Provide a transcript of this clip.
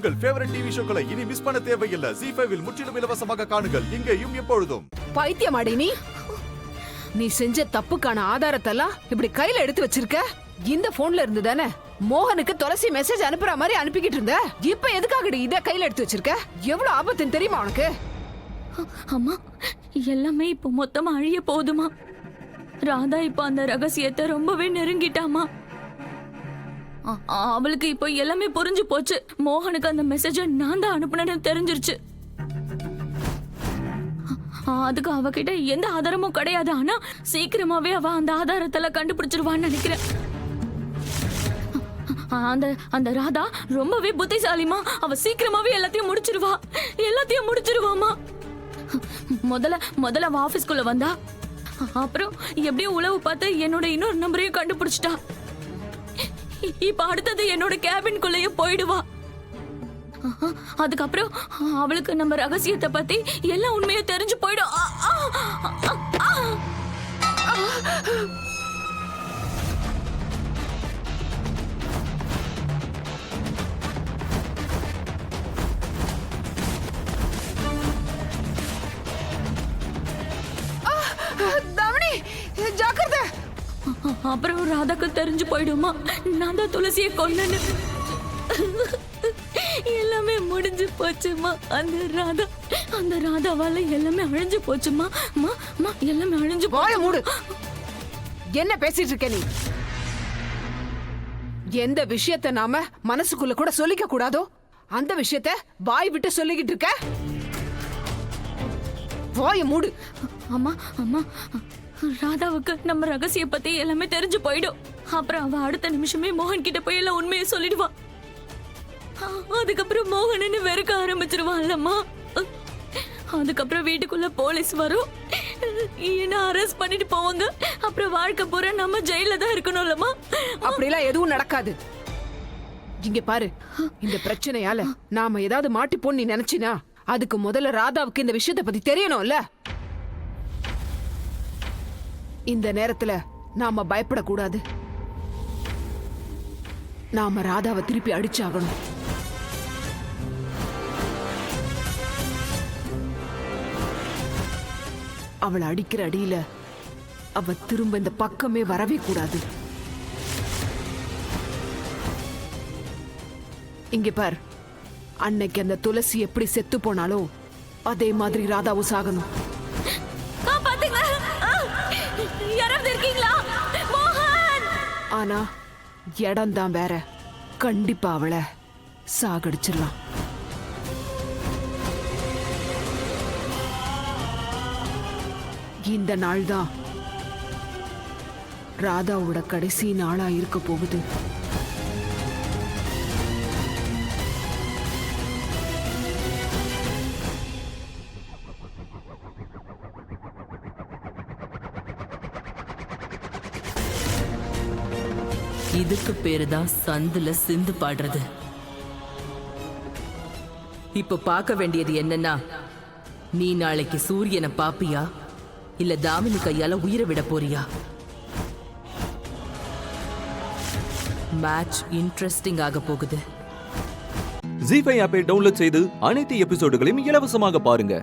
உங்கள் favourite TV ஷோக்களை இனி miss பண்ண தேவையில்லை. ZEE5 இல் முற்றிலும் இலவசமாக காணுங்கள், இங்கேயும் எப்பொழுதும். பைத்தியமாடி நீ செஞ்ச தப்புக்கான ஆதாரத்தெல்லாம் இப்படி கையில எடுத்து வச்சிருக்க. இந்த போன்ல இருந்து தானே மோகனுக்கு துளசி மெசேஜ் அனுப்புற மாதிரி அனுப்பிக்கிட்டு இருந்த. இப்ப எதுக்காகடி இத கையில எடுத்து வச்சிருக்க? எவ்வளவு ஆபத்துன்னு தெரியுமா உனக்கு? அம்மா, எல்லாமே இப்போ மொத்தமா அழிய போகுதுமா. ராதா இப்ப அந்த ரகசியத்தை ரொம்பவே நெருங்கிட்டாமா. அவளுக்கு இப்போ எல்லாமே புரிஞ்சு போச்சு. மோகனுக்கு அந்த மெசேஜை நான் தான் அனுப்புனேன்னு தெரிஞ்சிருச்சு. அதுக்கு அவகிட்ட எந்த ஆதாரமும் கிடையாது. ஆனா சீக்கிரமாவே அவ அந்த ஆதாரத்தெல்லாம் கண்டுபிடிச்சிருவான்னு நினைக்கிறேன். அந்த ராதா ரொம்பவே புத்திசாலிமா. அவ சீக்கிரமாவே எல்லாத்தையும் முடிச்சிருவாமா. முதல்ல அவ ஆபீஸ்க்குள்ள வந்தா. அப்புறம் எப்படியும் உளவு பார்த்து என்னோட இன்னொரு நம்பரையும் கண்டுபிடிச்சிட்டா. இப்ப அடுத்தது என்னோட கேபின்குள்ளேயே போயிடுவா. அதுக்கப்புறம் அவளுக்கு நம்ம ரகசியத்தை பத்தி எல்லா உண்மையும் தெரிஞ்சு போயிடும். அப்புறம் ராதாக்கு தெரிஞ்சு போயிடுமா நான் தான் துளசியை கொன்னேன்னு. எல்லாமே முடிஞ்சு போச்சுமா. அந்த ராதாவால எல்லாமே அழிஞ்சு போச்சுமா. எல்லாமே அழிஞ்சு. வாய மூடு. என்ன பேசிட்டு இருக்க நீ? எந்த விஷயத்தை நாம மனசுக்குள்ள கூட சொல்லிக்க கூடாதோ அந்த விஷயத்தை வாய் விட்டு சொல்லிக்கிட்டு இருக்க. வாய மூடு. அம்மா, ராதாவுக்கு நம்ம ரகசிய பத்தி எல்லாமே தெரிஞ்சு போயிடும். அப்புறம் அவ அடுத்த நிமிஷமே மோகன் கிட்ட போய் எல்லாம் உண்மையை சொல்லிடுவா. அதுக்கப்புறம் மோகன் வெறுக்க ஆரம்பிச்சிருவான்லம்மா. அதுக்கப்புறம் வீட்டுக்குள்ள போலீஸ் வரும், என்ன அரெஸ்ட் பண்ணிட்டு போவாங்க. அப்புறம் வாழ்க்கை பூரா நம்ம ஜெயில தான் இருக்கணும்லம்மா. அப்படிலாம் எதுவும் நடக்காது. இங்க பாரு, இந்த பிரச்சனையால நாம ஏதாவது மாட்டிப்போம் நீ நினைச்சினா அதுக்கு முதல்ல ராதாவுக்கு இந்த விஷயத்தை பத்தி தெரியணும்ல. இந்த நேரத்துல நாம பயப்படக்கூடாது. நாம ராதாவை திருப்பி அடிச்சாகணும். அவளை அடிக்கிற அடியில அவ திரும்ப இந்த பக்கமே வரவே கூடாது. இங்க பார், அன்னைக்கு அந்த துளசி எப்படி செத்து போனாலோ அதே மாதிரி ராதாவும் சாகணும். ஆனா இடம் தான் வேற. கண்டிப்பா அவளை சாகடிச்சிடலாம். இந்த நாள் தான் ராதாவோட கடைசி நாளா இருக்க போகுது. இதுக்கு பேரு தான் சந்துல சிந்து பாடுறது. இப்ப பார்க்க வேண்டியது என்னன்னா, நீ நாளைக்கு சூரியனை பாப்பியா இல்ல தாமினி கையால உயிரை விட போறியா? மேட்ச் இன்ட்ரெஸ்டிங் ஆக போகுது. ZEE5 ஆப்பை டவுன்லோட் செய்து அனைத்து எபிசோடுகளையும் இலவசமாக பாருங்க.